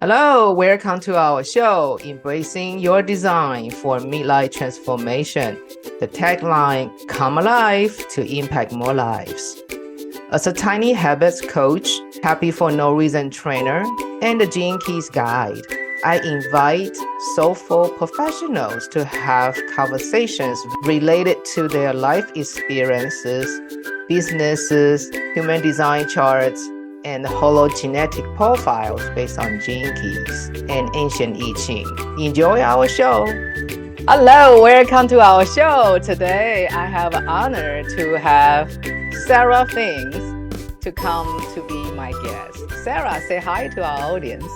Hello, welcome to our show, Embracing Your Design for Midlife Transformation. The tagline, Come Alive to Impact More Lives. As a tiny habits coach, happy for no reason trainer, and the Gene Keys guide, I invite soulful professionals to have conversations related to their life experiences, businesses, human design charts, and hologenetic profiles based on gene keys and ancient I Ching. Enjoy our show. Hello, welcome to our show. Today, I have an honor to have Sara Things to come to be my guest. Sara, say hi to our audience.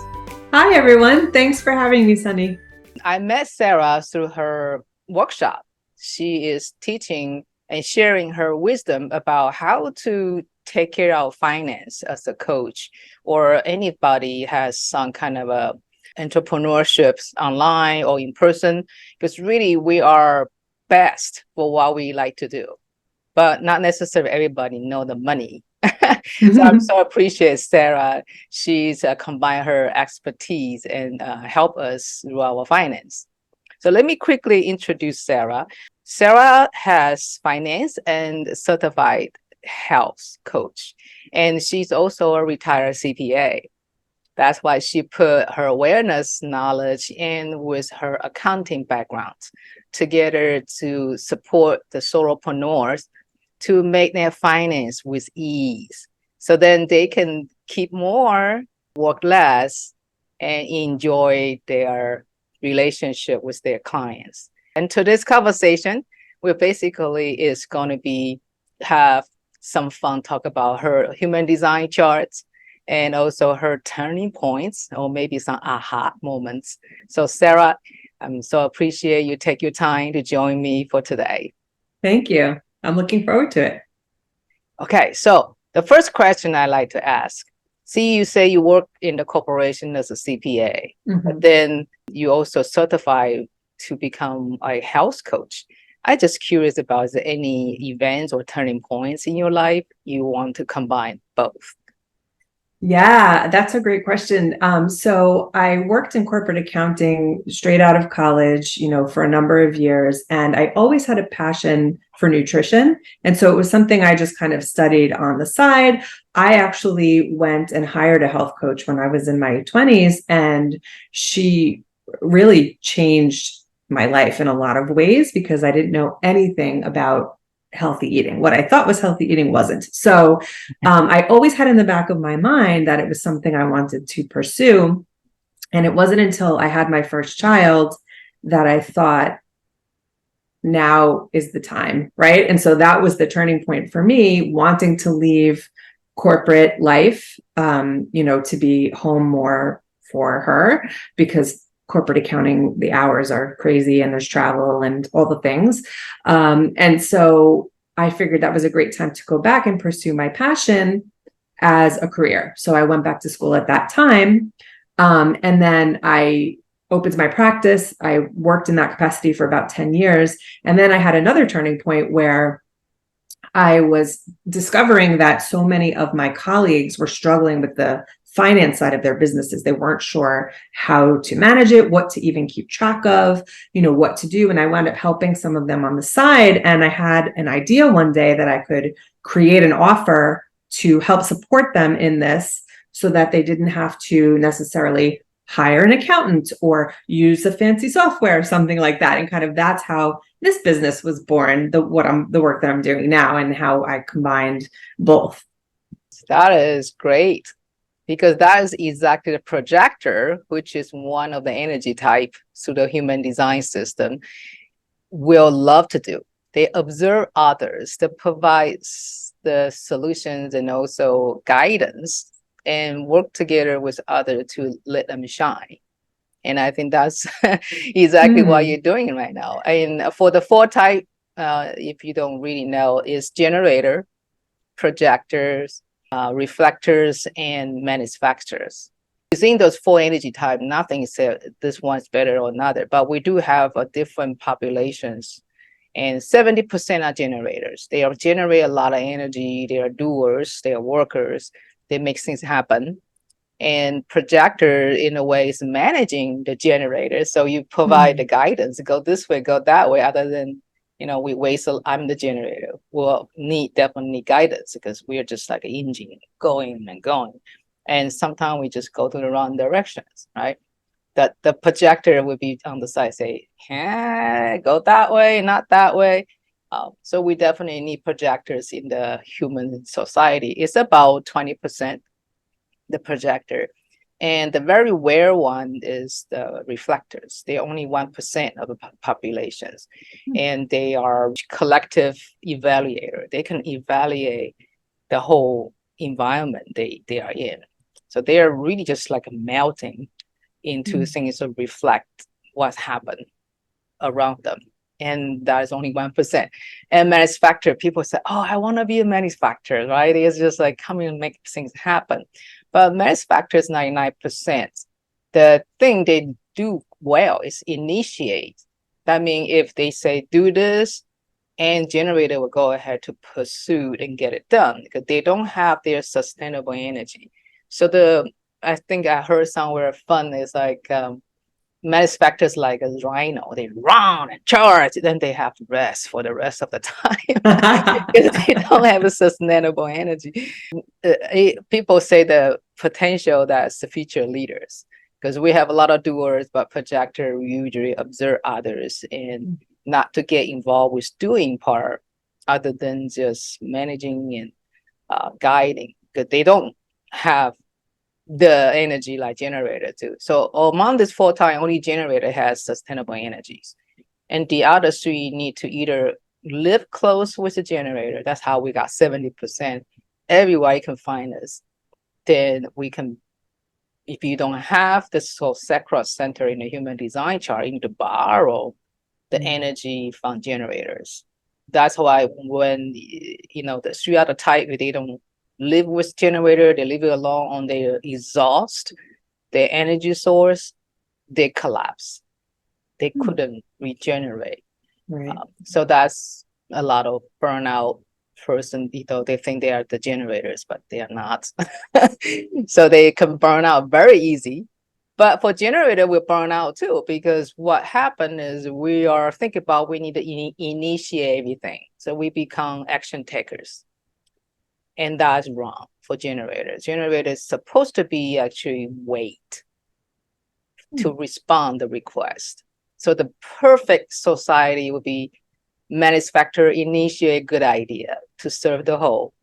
Hi, everyone. Thanks for having me, Sunny. I met Sara through her workshop. She is teaching and sharing her wisdom about how to take care of finance as a coach, or anybody has some kind of a entrepreneurships online or in person, because really we are best for what we like to do, but not necessarily everybody know the money. So I'm so appreciate Sara. She's combined her expertise and help us through our finance. So let me quickly introduce Sara. Sara has finance and certified health coach, and she's also a retired CPA. That's why she put her awareness knowledge in with her accounting background together to support the solopreneurs to make their finance with ease. So then they can keep more, work less, and enjoy their relationship with their clients. And today's conversation, we basically is going to be have some fun, talk about her human design charts and also her turning points, or maybe some aha moments. So Sara, I'm so appreciate you take your time to join me for today. Thank you. I'm looking forward to it. Okay, so the first question I like to ask, see, you say you work in the corporation as a CPA, but then you also certify to become a health coach. I'm just curious about, is there any events or turning points in your life you want to combine both? Yeah, that's a great question. So I worked in corporate accounting straight out of college, for a number of years, and I always had a passion for nutrition. And so it was something I just kind of studied on the side. I actually went and hired a health coach when I was in my 20s, and she really changed my life in a lot of ways because I didn't know anything about healthy eating. What I thought was healthy eating wasn't. So I always had in the back of my mind that it was something I wanted to pursue. And it wasn't until I had my first child that I thought, now is the time, right? And so that was the turning point for me, wanting to leave corporate life, to be home more for her, because corporate accounting, the hours are crazy and there's travel and all the things. And so I figured that was a great time to go back and pursue my passion as a career. So I went back to school at that time. And then I opened my practice. I worked in that capacity for about 10 years. And then I had another turning point where I was discovering that so many of my colleagues were struggling with the finance side of their businesses. They weren't sure how to manage it, what to even keep track of, what to do. And I wound up helping some of them on the side. And I had an idea one day that I could create an offer to help support them in this so that they didn't have to necessarily hire an accountant or use a fancy software or something like that. And kind of that's how this business was born, the work that I'm doing now, and how I combined both. That is great, because that is exactly the projector, which is one of the energy type through the human design system, will love to do. They observe others, they provide the solutions and also guidance, and work together with others to let them shine. And I think that's exactly what you're doing right now. And for the four type, if you don't really know, is generator, projectors, reflectors, and manifestors. Within those four energy types, nothing said this one's better or another, but we do have a different populations. And 70% are generators. They generate a lot of energy. They are doers. They are workers. They make things happen. And projector, in a way, is managing the generator. So you provide the guidance, go this way, go that way, other than, we waste, I'm the generator. We'll definitely need guidance because we're just like an engine going and going. And sometimes we just go to the wrong directions, right? That the projector would be on the side, say, go that way, not that way. So we definitely need projectors in the human society. It's about 20%, the projector. And the very rare one is the reflectors. They're only 1% of the populations. And they are collective evaluator. They can evaluate the whole environment they are in. So they are really just like melting into things to reflect what's happened around them. And that is only 1%. And manufacturer, people say, oh, I want to be a manufacturer, right? It's just like come and make things happen. But manufacturer is 99%. The thing they do well is initiate. That means if they say do this, and generator will go ahead to pursue and get it done because they don't have their sustainable energy. So I think I heard somewhere fun is like manufacturers like a rhino, they run and charge, then they have to rest for the rest of the time because they don't have a sustainable energy. People say the potential that's the future leaders because we have a lot of doers, but projector usually observe others and not to get involved with doing part other than just managing and guiding because they don't have the energy like generator do. So among this 4 times, only generator has sustainable energies. And the other 3 need to either live close with the generator. That's how we got 70%. Everywhere you can find us. Then we can, if you don't have the soul sacral center in the human design chart, you need to borrow the energy from generators. That's why when, the 3 other type, they don't live with generator, they live it alone on their exhaust, their energy source, they collapse. They couldn't regenerate. Right. So that's a lot of burnout person, they think they are the generators, but they are not. So they can burn out very easy. But for generator, we burn out too, because what happened is we are thinking about we need to initiate everything. So we become action takers. And that's wrong for generators. Generators supposed to be actually wait to respond the request. So the perfect society would be manufacturer initiate good idea to serve the whole.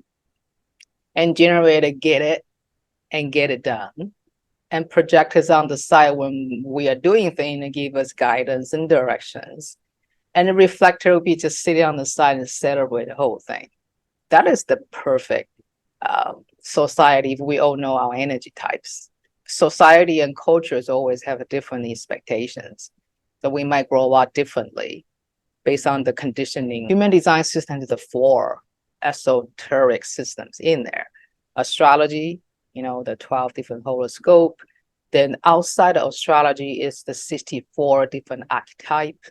And generator get it and get it done. And projectors on the side when we are doing things and give us guidance and directions. And the reflector will be just sitting on the side and celebrate the whole thing. That is the perfect society if we all know our energy types. Society and cultures always have different expectations. So we might grow up differently based on the conditioning. Human design system is the 4 esoteric systems in there. Astrology, the 12 different horoscope. Then outside of astrology is the 64 different archetypes.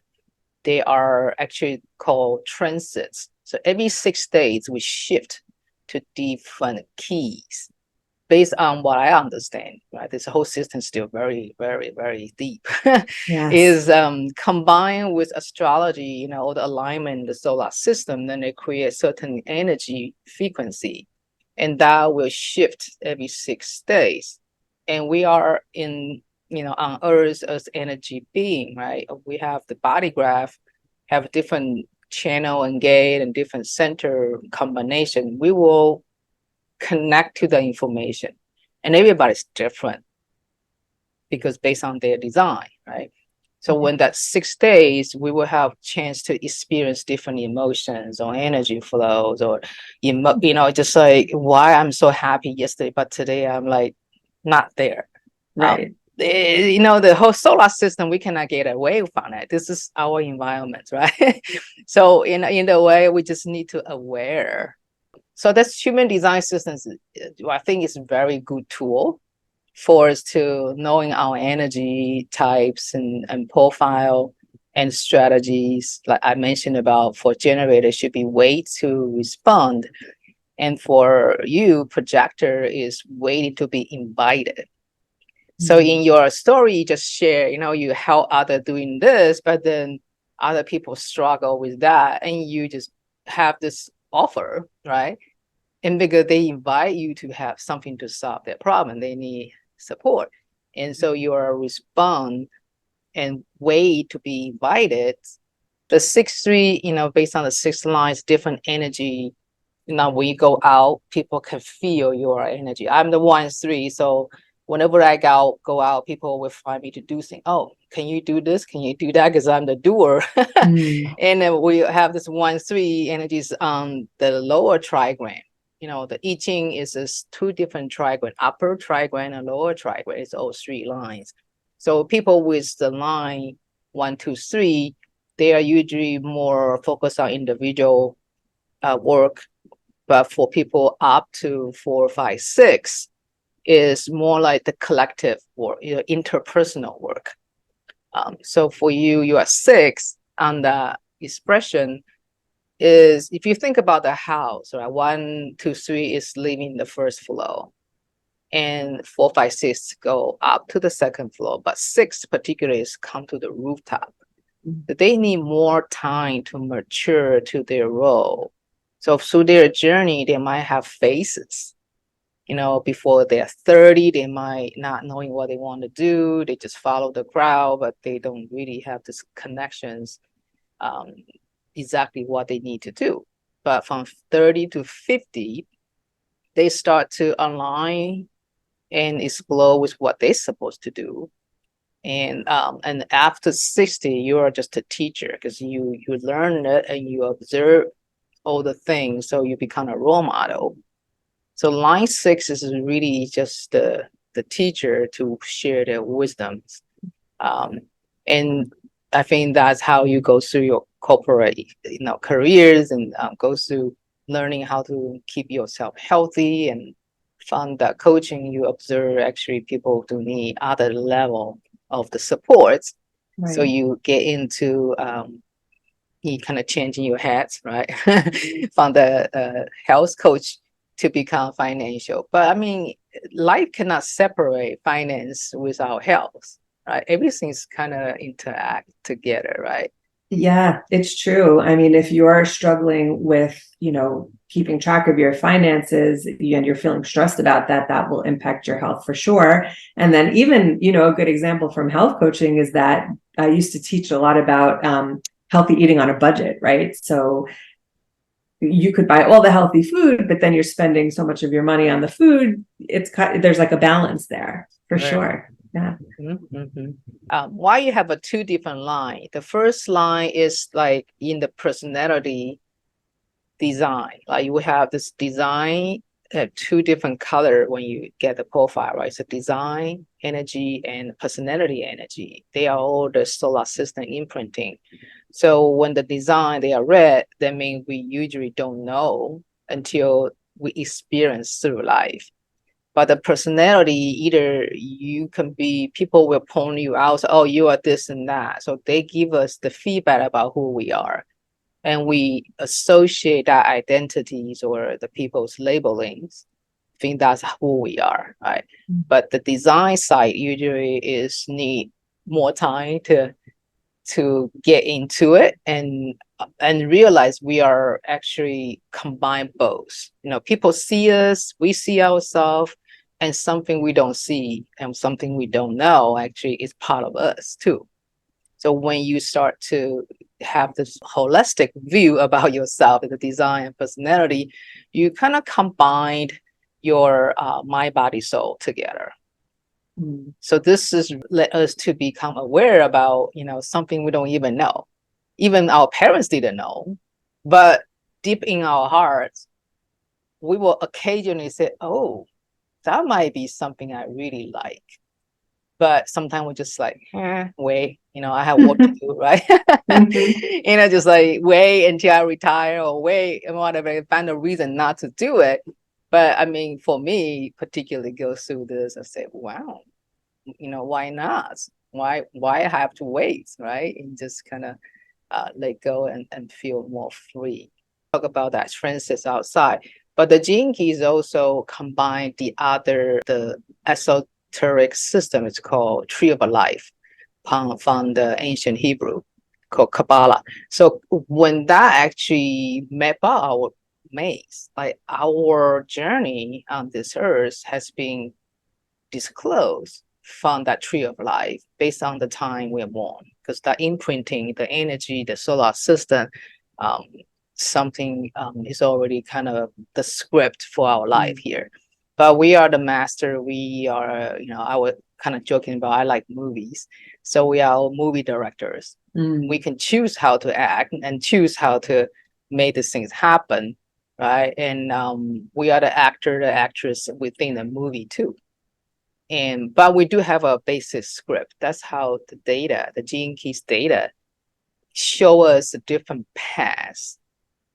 They are actually called transits. So every 6 days we shift to different keys based on what I understand, right? This whole system is still very, very, very deep. Yes. Is combined with astrology, all the alignment in the solar system, then they create certain energy frequency. And that will shift every 6 days. And we are in, on Earth as energy being, right? We have the body graph, have different channel and gate and different center combination. We will connect to the information. And everybody's different because based on their design, right? So when that 6 days, we will have chance to experience different emotions or energy flows or, just like why I'm so happy yesterday, but today I'm like not there. Right. The whole solar system, we cannot get away from it. This is our environment, right? So in a way, we just need to aware. So that's human design systems. I think it's a very good tool for us to knowing our energy types and profile and strategies. Like I mentioned about for generators should be wait to respond. And for you, projector is waiting to be invited. So in your story, you just share, you help other doing this, but then other people struggle with that, and you just have this offer, right? And because they invite you to have something to solve their problem, they need support. And so your response and way to be invited, the 6-3, based on the 6 lines, different energy. When you go out, people can feel your energy. I'm the 1-3, so whenever I go out, people will find me to do things. Oh, can you do this? Can you do that? Because I'm the doer. And then we have this 1-3 energies on the lower trigram. The I Ching is this 2 different trigram, upper trigram and lower trigram. It's all 3 lines. So people with the line 1, 2, 3, they are usually more focused on individual work. But for people up to 4, 5, 6, is more like the collective work, interpersonal work. So for you, you are 6 on the expression is, if you think about the house, right? 1, 2, 3 is living the first floor, and 4, 5, 6 go up to the second floor, but 6 particularly is come to the rooftop. They need more time to mature to their role. So through their journey, they might have phases. Before they're 30, they might not knowing what they want to do. They just follow the crowd, but they don't really have these connections, exactly what they need to do. But from 30 to 50, they start to align and explore with what they're supposed to do. And after 60, you are just a teacher, because you learn it and you observe all the things, so you become a role model. So line 6 is really just the teacher to share their wisdoms. And I think that's how you go through your corporate careers, and go through learning how to keep yourself healthy. And from the coaching, you observe actually people do need other level of the supports. Right. So you get into you kind of changing your hats, right? From the health coach to become financial. But I mean, life cannot separate finance without health, right? Everything's kind of interact together, right? Yeah, it's true. I mean, if you are struggling with, keeping track of your finances and you're feeling stressed about that, that will impact your health for sure. And then even, a good example from health coaching is that I used to teach a lot about healthy eating on a budget, right? So you could buy all the healthy food, but then you're spending so much of your money on the food. There's like a balance there for sure. Yeah. Why you have 2 different line? The first line is like in the personality design. Like you have this design, 2 different color when you get the profile, right? So design energy and personality energy. They are all the solar system imprinting. So when the design, they are red, that means we usually don't know until we experience through life. But the personality, either you can be, people will point you out, so, oh, you are this and that. So they give us the feedback about who we are. And we associate that identities or the people's labelings. I think that's who we are, right? But the design side usually is need more time to get into it and realize we are actually combine both. People see us, we see ourselves, and something we don't see and something we don't know actually is part of us too. So when you start to have this holistic view about yourself, the design and personality, you kind of combined your mind, body, soul together. So this is let us to become aware about, something we don't even know. Even our parents didn't know, but deep in our hearts, we will occasionally say, oh, that might be something I really like. But sometimes we're just like, wait, I have work to do, right? Just like wait until I retire or wait and whatever, find a reason not to do it. But I mean, for me, particularly go through this and say, wow, why not? Why I have to wait, right? And just kind of let go and feel more free. Talk about that transits outside. But the gene keys also combine the esoteric esoteric system. It's called Tree of Life, from the ancient Hebrew, called Kabbalah. So when that actually map out our maze, like our journey on this earth has been disclosed from that Tree of Life based on the time we're born, because that imprinting, the energy, the solar system, something is already kind of the script for our life here. But we are the master. We are, I was kind of joking about, I like movies. So we are movie directors. We can choose how to act and choose how to make these things happen, right? And we are the actor, the actress within the movie too. But we do have a basic script. That's how the data, the Gene Keys data, show us a different paths,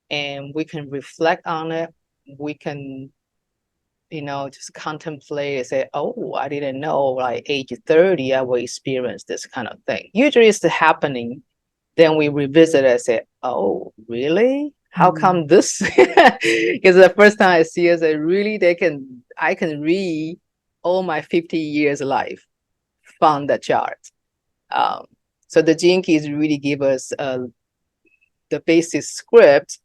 and we can reflect on it. We can, just contemplate and say, oh, I didn't know, like age 30, I will experience this kind of thing. Usually it's happening. Then we revisit it and say, oh, really? How come this? Because the first time I see it, I can read all my 50 years life from the chart. So the Gene Keys really give us the basic script,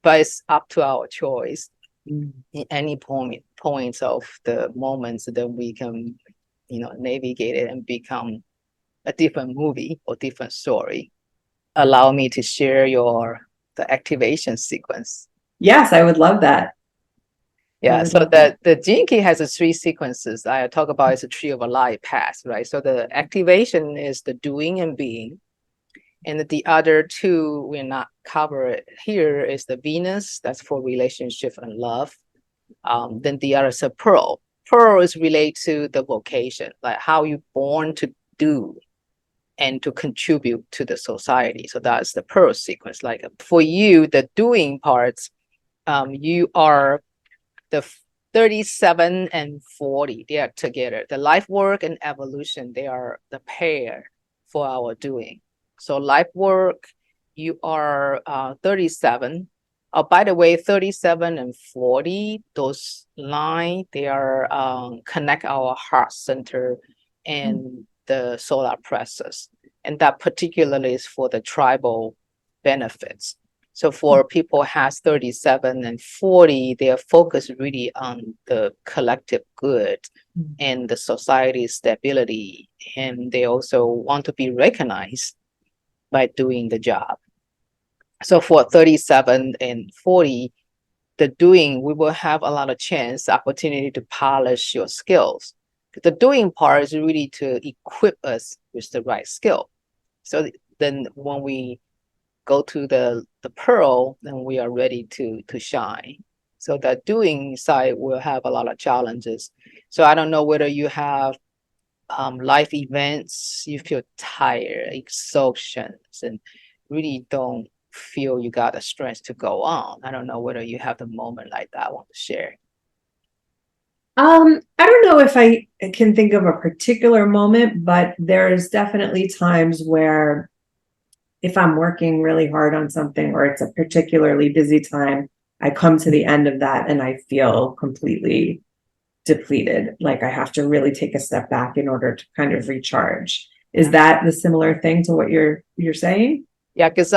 but it's up to our choice. In any points of the moments that we can, navigate it and become a different movie or different story. Allow me to share the activation sequence. Yes, I would love that. Yeah, so the Gene Key has 3 sequences I talk about. It's a Tree of Life path, right? So the activation is the doing and being. And the other 2 we're not covered here is the Venus, that's for relationship and love. Then the other is a Pearl. Pearl is related to the vocation, like how you're born to do and to contribute to the society. So that's the Pearl sequence. Like for you, the doing parts, you are the 37 and 40, they are together. The life work and evolution, they are the pair for our doing. So life work, you are 37. Oh, by the way, 37 and 40, those lines, they are connect our heart center and the solar plexus. And that particularly is for the tribal benefits. So for people has 37 and 40, they are focused really on the collective good and the society's stability. And they also want to be recognized by doing the job. So for 37 and 40, the doing, we will have a lot of opportunity to polish your skills. The doing part is really to equip us with the right skill. So then when we go to the Pearl, then we are ready to shine. So that doing side will have a lot of challenges. So I don't know whether you have life events, you feel tired, exhaustion, and really don't feel you got the strength to go on. I don't know whether you have the moment like that I want to share. I don't know if I can think of a particular moment, but there's definitely times where if I'm working really hard on something or it's a particularly busy time, I come to the end of that and I feel completely depleted. Like I have to really take a step back in order to kind of recharge. Is that the similar thing to what you're saying? Yeah, because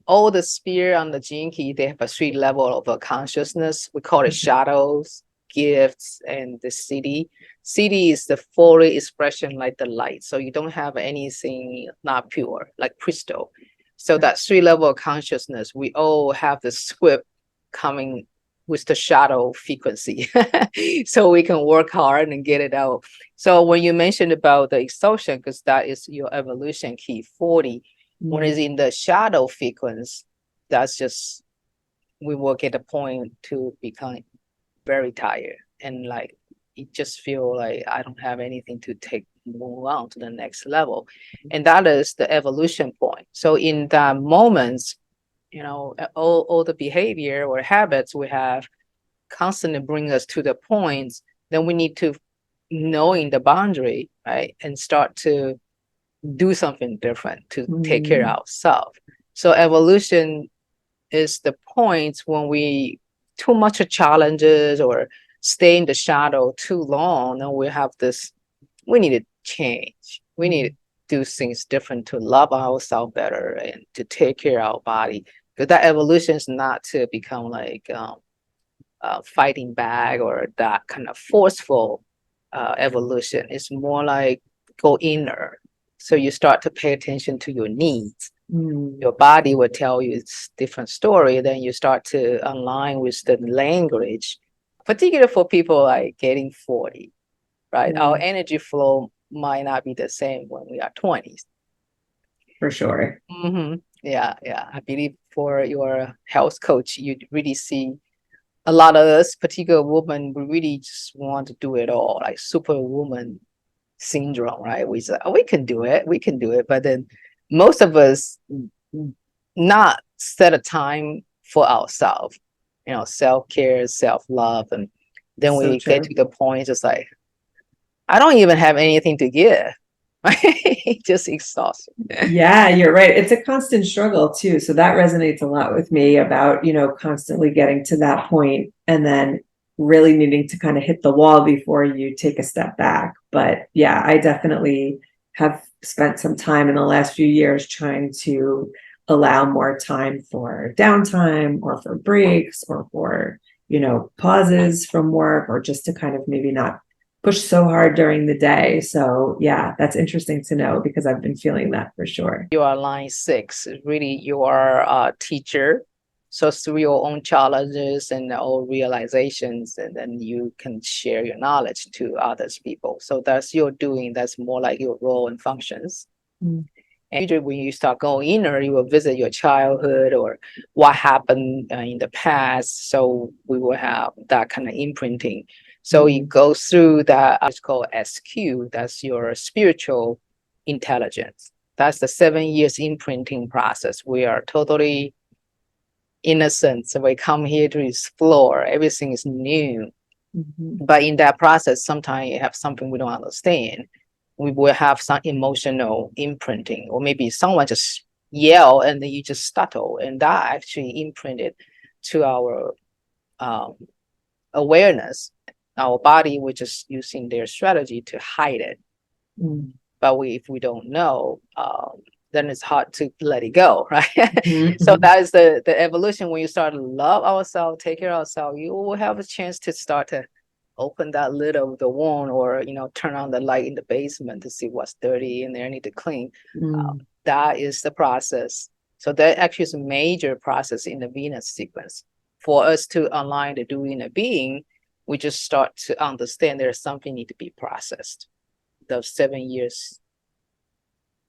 all the sphere on the Gene Key, they have a 3 level of consciousness. We call it shadows, gifts, and the city. City is the full expression like the light. So you don't have anything not pure, like crystal. So that 3 level of consciousness, we all have the script coming with the shadow frequency. So we can work hard and get it out. So when you mentioned about the exhaustion, because that is your evolution key 40, when it's in the shadow frequency, that's just, we will get a point to become very tired and like you just feel like I don't have anything to move on to the next level. And that is the evolution point. So in that moments, all the behavior or habits we have constantly bring us to the points, then we need to knowing the boundary, right? And start to do something different to take care of ourselves. So evolution is the point when we too much challenges or stay in the shadow too long, and we have this we need to change. We need to do things different to love ourselves better and to take care of our body. Because that evolution is not to become like fighting back or that kind of forceful evolution. It's more like go inner. So you start to pay attention to your needs. Your body will tell you it's different story. Then you start to align with the language, particularly for people like getting 40, right? Our energy flow might not be the same when we are 20s. For sure. Yeah. I believe for your health coach, you really see a lot of us, particular women, we really just want to do it all, like superwoman syndrome, right? We say, oh, we can do it. But then most of us not set a time for ourselves, self-care, self-love. And then we get to the point, just like, I don't even have anything to give. Just exhausted. Yeah, you're right. It's a constant struggle too. So that resonates a lot with me about, constantly getting to that point and then really needing to kind of hit the wall before you take a step back. But yeah, I definitely have spent some time in the last few years trying to allow more time for downtime or for breaks or for, pauses from work or just to kind of maybe not push so hard during the day. So yeah, that's interesting to know because I've been feeling that for sure. You are line 6, really you are a teacher. So through your own challenges and all realizations, and then you can share your knowledge to others people. So that's your doing, that's more like your role and functions. And usually when you start going inner, you will visit your childhood or what happened in the past. So we will have that kind of imprinting. So it goes through that, it's called SQ, that's your spiritual intelligence. That's the 7 years imprinting process. We are totally innocent. So we come here to explore, everything is new. But in that process, sometimes you have something we don't understand. We will have some emotional imprinting, or maybe someone just yell and then you just startle, and that actually imprinted to our awareness. Our body, we're just using their strategy to hide it. But if we don't know, then it's hard to let it go, right? So that is the evolution. When you start to love ourselves, take care of ourselves, you will have a chance to start to open that lid of the wound, or turn on the light in the basement to see what's dirty and there need to clean. That is the process. So that actually is a major process in the Venus sequence. For us to align the doing and being, we just start to understand there's something need to be processed. Those 7 years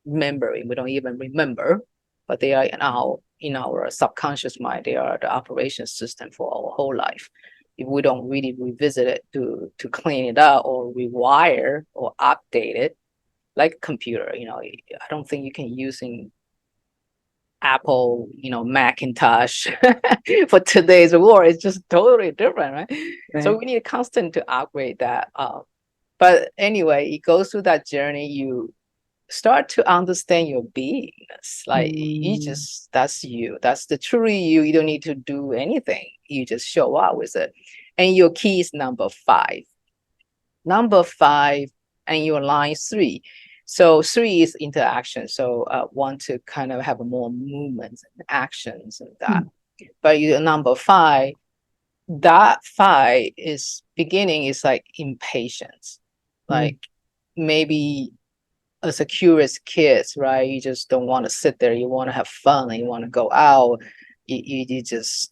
remembering, we don't even remember, but they are in our subconscious mind. They are the operation system for our whole life. If we don't really revisit it to clean it up or rewire or update it, like a computer, I don't think you can use in Apple, Macintosh for today's world. It's just totally different, right? So we need a constant to upgrade that. But anyway, it goes through that journey. You start to understand your beingness. Like that's you. That's the truly you. You don't need to do anything. You just show up with it. And your key is number 5. Number 5 and your line 3. So 3 is interaction. So want to kind of have more movements and actions and that. But your number 5, that 5 is beginning is like impatience. Like maybe as a curious kid, right? You just don't want to sit there. You want to have fun. You want to go out. You just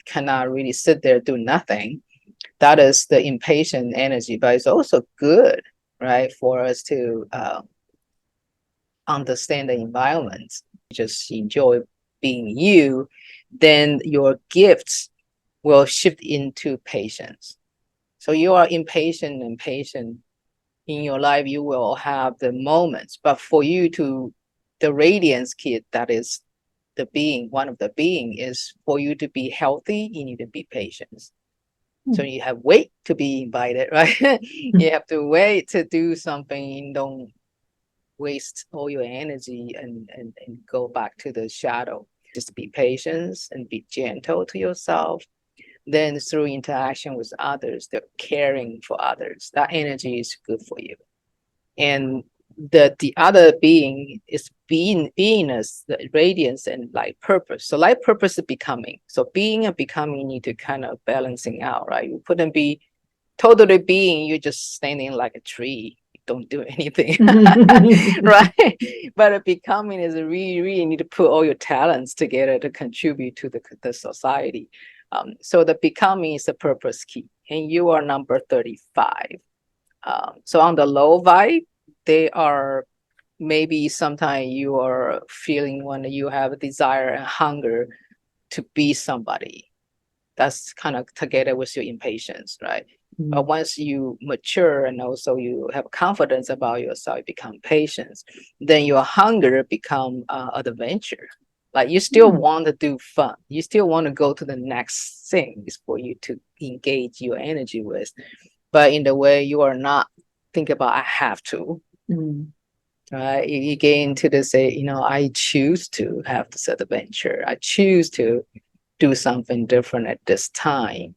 cannot really sit there, do nothing. That is the impatient energy, but it's also good, right? For us to understand the environment, just enjoy being you, then your gifts will shift into patience. So you are impatient and patient in your life, you will have the moments. But for you to, the Radiance kid, that is the being, one of the being is for you to be healthy, you need to be patient. So you have wait to be invited, right? You have to wait to do something. Don't waste all your energy and go back to the shadow. Just be patient and be gentle to yourself. Then through interaction with others, they're caring for others. That energy is good for you. And the other being is beingness, the radiance and light purpose. So light purpose is becoming. So being and becoming need to kind of balancing out, right? You couldn't be totally being, you're just standing like a tree, you don't do anything. Right? But becoming is really need to put all your talents together to contribute to the society. So the becoming is the purpose key, and you are number 35. So on the low vibe, they are maybe sometimes you are feeling when you have a desire and hunger to be somebody. That's kind of together with your impatience, right? But once you mature and also you have confidence about yourself, you become patient, then your hunger become adventure. Like you still want to do fun. You still want to go to the next things for you to engage your energy with. But in the way you are not think about I have to. Right? You get into this, say, I choose to have this adventure. I choose to do something different at this time.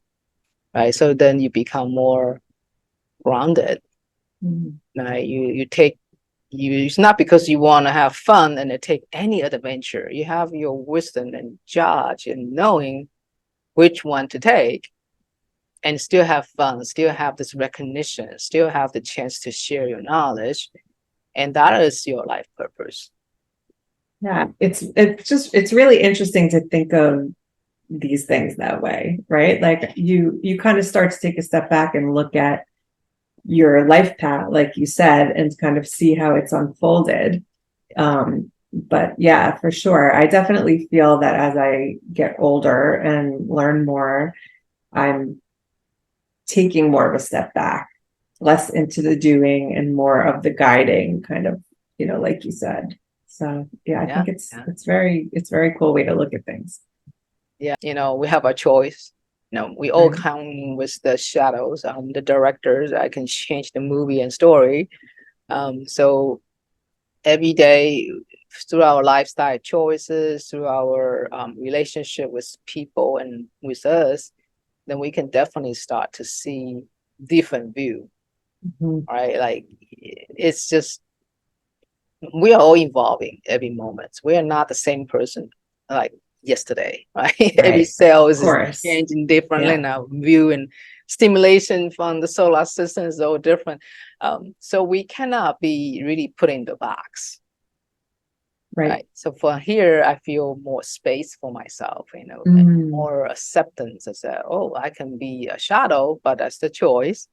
Right. So then you become more grounded. Right? It's not because you want to have fun and take any adventure. You have your wisdom and judge and knowing which one to take, and still have fun, still have this recognition, still have the chance to share your knowledge. And that is your life purpose. Yeah, it's really interesting to think of these things that way, right? Like you kind of start to take a step back and look at your life path, like you said, and kind of see how it's unfolded. But yeah, for sure. I definitely feel that as I get older and learn more, I'm taking more of a step back, less into the doing and more of the guiding kind of, like you said. So yeah, I think it's very cool way to look at things. Yeah, we have a choice. We all come with the shadows. The directors, I can change the movie and story. So every day through our lifestyle choices, through our relationship with people and with us, then we can definitely start to see different view. Right? Like it's just we are all evolving every moment. We are not the same person like yesterday, right? Every cell is changing differently now. View and stimulation from the solar system is all different. So we cannot be really put in the box. Right. So for here, I feel more space for myself, and more acceptance as I can be a shadow, but that's the choice.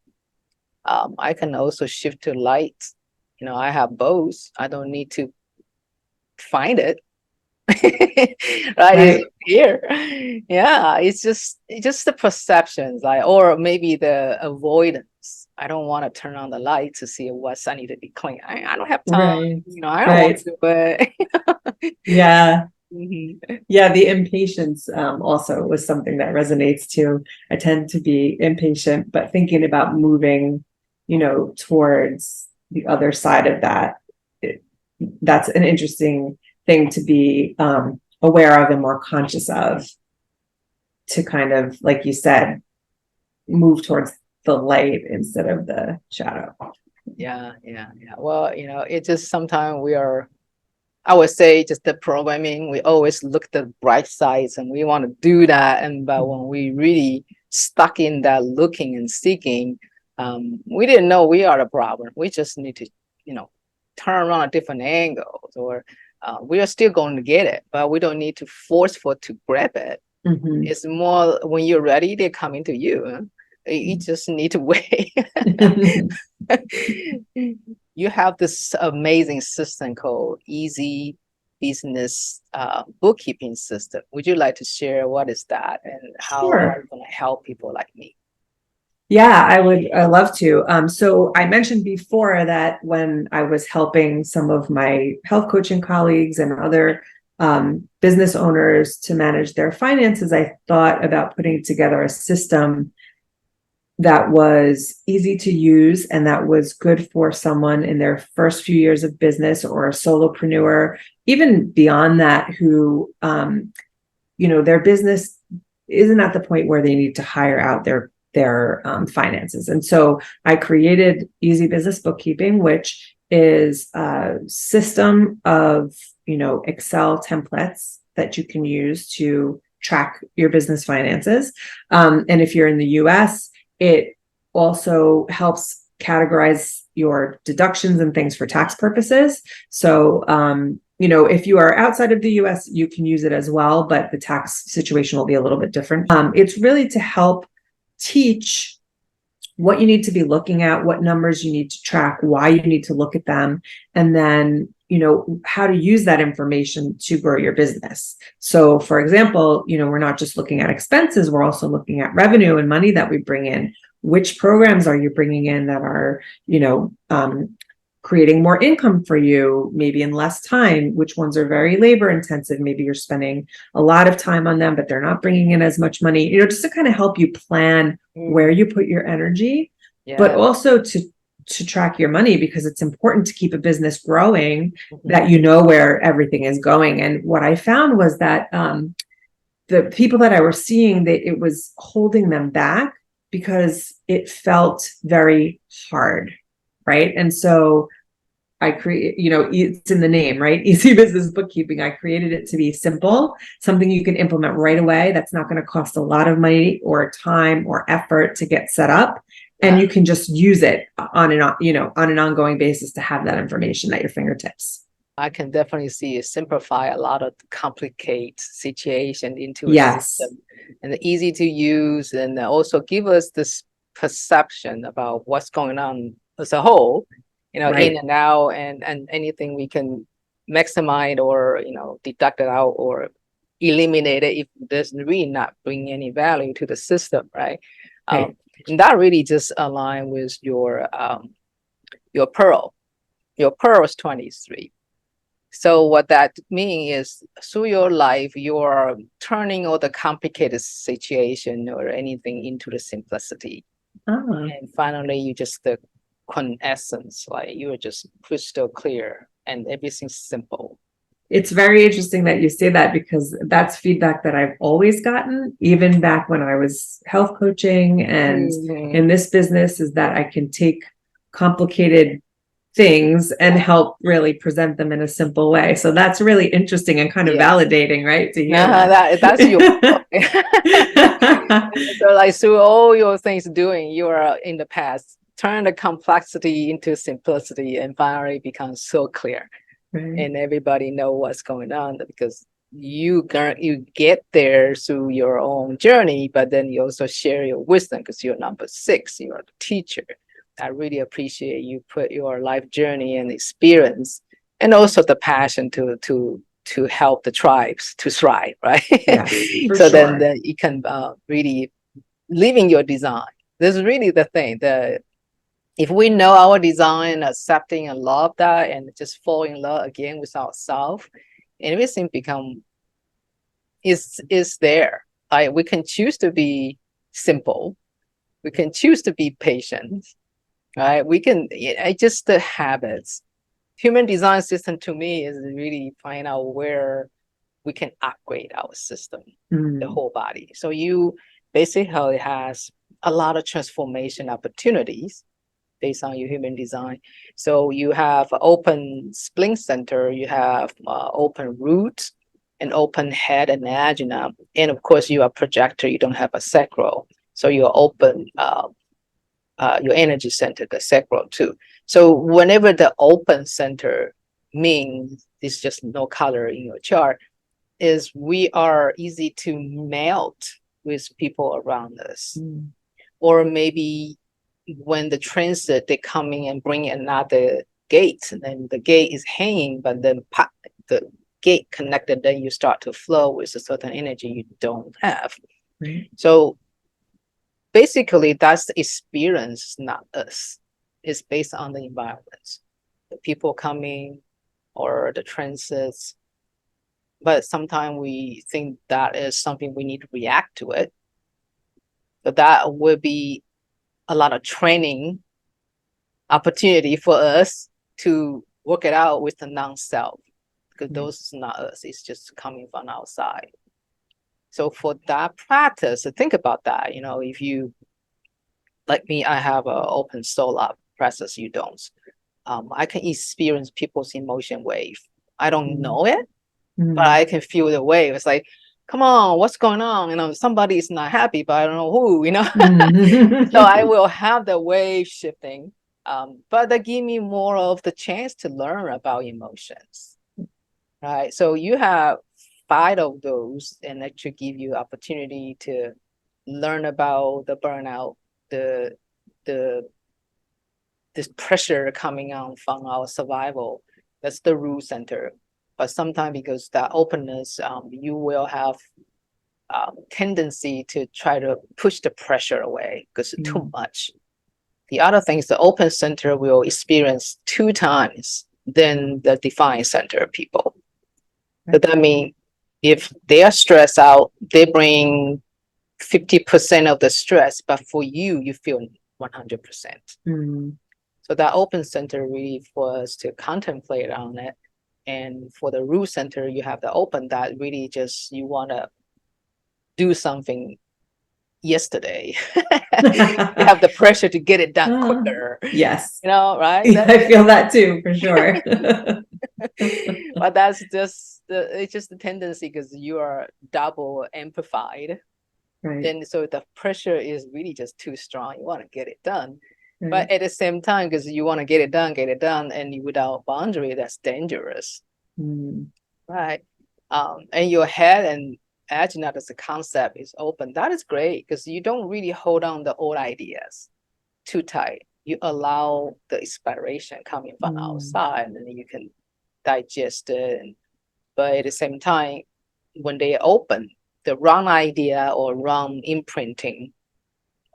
I can also shift to light. I have both. I don't need to find it. Right? It's here. Yeah, it's just the perceptions, or maybe the avoidance. I don't want to turn on the light to see what's I need to be clean. I don't have time. I don't want to, but yeah. Yeah, the impatience also was something that resonates too. I tend to be impatient, but thinking about moving, towards the other side of that, that's an interesting thing to be aware of and more conscious of, to kind of, like you said, move towards the light instead of the shadow. Yeah. Well, it's just sometimes I would say just the programming, we always look at the bright sides and we want to do that. But when we really stuck in that looking and seeking, we didn't know we are the problem. We just need to, turn around at different angles, or we are still going to get it, but we don't need to forceful to grab it. It's more when you're ready, they're coming to you. Huh? You just need to wait. You have this amazing system called Easy Business bookkeeping system. Would you like to share what is that and how are you going to help people like me? Yeah, I would love to. So I mentioned before that when I was helping some of my health coaching colleagues and other business owners to manage their finances, I thought about putting together a system that was easy to use and that was good for someone in their first few years of business, or a solopreneur, even beyond that, who, their business isn't at the point where they need to hire out their finances. And so I created Easy Business Bookkeeping, which is a system of, Excel templates that you can use to track your business finances. And if you're in the US, it also helps categorize your deductions and things for tax purposes. So, if you are outside of the US, you can use it as well, but the tax situation will be a little bit different. It's really to help teach what you need to be looking at, what numbers you need to track, why you need to look at them, and then, how to use that information to grow your business. So, for example, we're not just looking at expenses, we're also looking at revenue and money that we bring in. Which programs are you bringing in that are, creating more income for you, maybe in less time? Which ones are very labor intensive? Maybe you're spending a lot of time on them, but they're not bringing in as much money, just to kind of help you plan where you put your energy, but also to track your money, because it's important to keep a business growing, that where everything is going. And what I found was that the people that I was seeing, that it was holding them back because it felt very hard, right? And so I create, it's in the name, right? Easy business bookkeeping. I created it to be simple, something you can implement right away. That's not going to cost a lot of money or time or effort to get set up. And you can just use it on an ongoing basis to have that information at your fingertips. I can definitely see it simplify a lot of complicated situation into a system, and easy to use, and also give us this perception about what's going on as a whole, in and out, and anything we can maximize or, deduct it out or eliminate it if there's really not bring any value to the system, right? And that really just align with your pearl. Your pearl is 23. So what that means is, through your life, you're turning all the complicated situation or anything into the simplicity. And finally, you just the essence, like you're just crystal clear and everything's simple. It's very interesting that you say that, because that's feedback that I've always gotten, even back when I was health coaching and in this business, is that I can take complicated things and help really present them in a simple way. So that's really interesting and kind of validating, right? To hear that's your so like through all your things doing, you are in the past, turn the complexity into simplicity, and finally becomes so clear. And everybody know what's going on, because you get there through your own journey, but then you also share your wisdom, because you're number 6, you're the teacher. I really appreciate you put your life journey and experience, and also the passion to help the tribes to thrive, right? So then you can really living your design. This is really the thing. If we know our design, accepting and love that, and just fall in love again with ourselves, everything is there. We can choose to be simple. We can choose to be patient, right? We can, just the habits. Human design system to me is really find out where we can upgrade our system, the whole body. So you basically has a lot of transformation opportunities based on your human design. So you have open spleen center, you have open root, and open head and ajna. And of course, you are projector, you don't have a sacral. So you're open, your energy center, the sacral too. So whenever the open center means, it's just no color in your chart, is we are easy to melt with people around us. Or maybe when the transit, they come in and bring another gate, and then the gate is hanging, but then the gate connected, then you start to flow with a certain energy you don't have. So basically, that's the experience, not us. It's based on the environment, the people coming or the transits. But sometimes we think that is something we need to react to it. But that will be a lot of training opportunity for us to work it out with the non-self, because those is not us, it's just coming from outside. So for that practice, think about that. If you, like me, I have an open solar process, you don't. I can experience people's emotion wave. I don't know it, Mm. but I can feel the wave. It's like, come on, what's going on? You know, somebody is not happy, but I don't know who, you know. So I will have the wave shifting. But that give me more of the chance to learn about emotions, right? So you have 5 of those, and that should give you opportunity to learn about the burnout, the this pressure coming on from our survival. That's the root center. But sometimes because that openness, you will have tendency to try to push the pressure away because it's too much. The other thing is the open center will experience 2 times than the defined center people. So that means if they are stressed out, they bring 50% of the stress, but for you, you feel 100%. So that open center really for us to contemplate on it. And for the root center, you have the open that really just you want to do something yesterday. You have the pressure to get it done quicker. Yes. You know, right? Yeah, I feel that too, for sure. But that's just it's just the tendency because you are double amplified. Right. Then so the pressure is really just too strong. You want to get it done. Right. But at the same time, because you want to get it done, and without boundary, that's dangerous. Right. And your head and agenda as a concept is open. That is great because you don't really hold on the old ideas too tight. You allow the inspiration coming from outside, and then you can digest it. But at the same time, when they open, the wrong idea or wrong imprinting,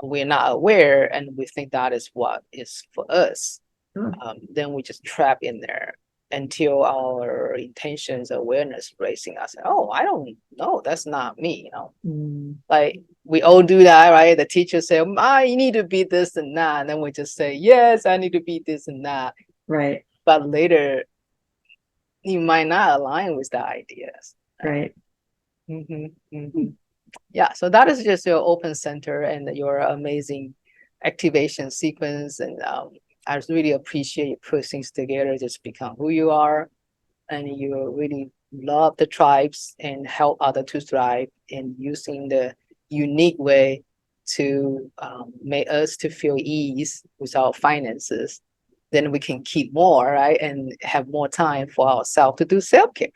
we're not aware, and we think that is what is for us. Then we just trap in there until our intentions, awareness raising us. Oh, I don't know. That's not me, you know. Like we all do that, right? The teacher say, you need to be this and that. And then we just say, yes, I need to be this and that. Right. But later, you might not align with the ideas. Right. Yeah, so that is just your open center and your amazing activation sequence. And I really appreciate you put things together, just become who you are. And you really love the tribes and help others to thrive, and using the unique way to make us to feel ease with our finances. Then we can keep more, right? And have more time for ourselves to do self-care.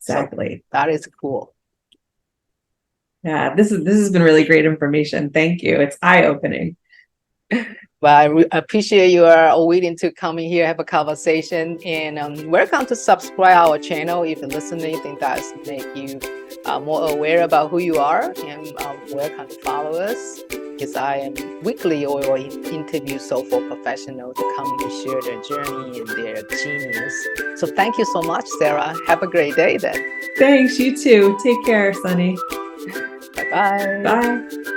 Exactly. So that is cool. Yeah, this has been really great information. Thank you. It's eye-opening. Well, I appreciate you are willing to come in here, have a conversation, and welcome to subscribe our channel if you're listening. I think that's make you more aware about who you are, and welcome to follow us because I am weekly or interview soulful professionals to come to share their journey and their genius. So thank you so much, Sara. Have a great day then. Thanks, you too. Take care, Sunny. Bye-bye. Bye.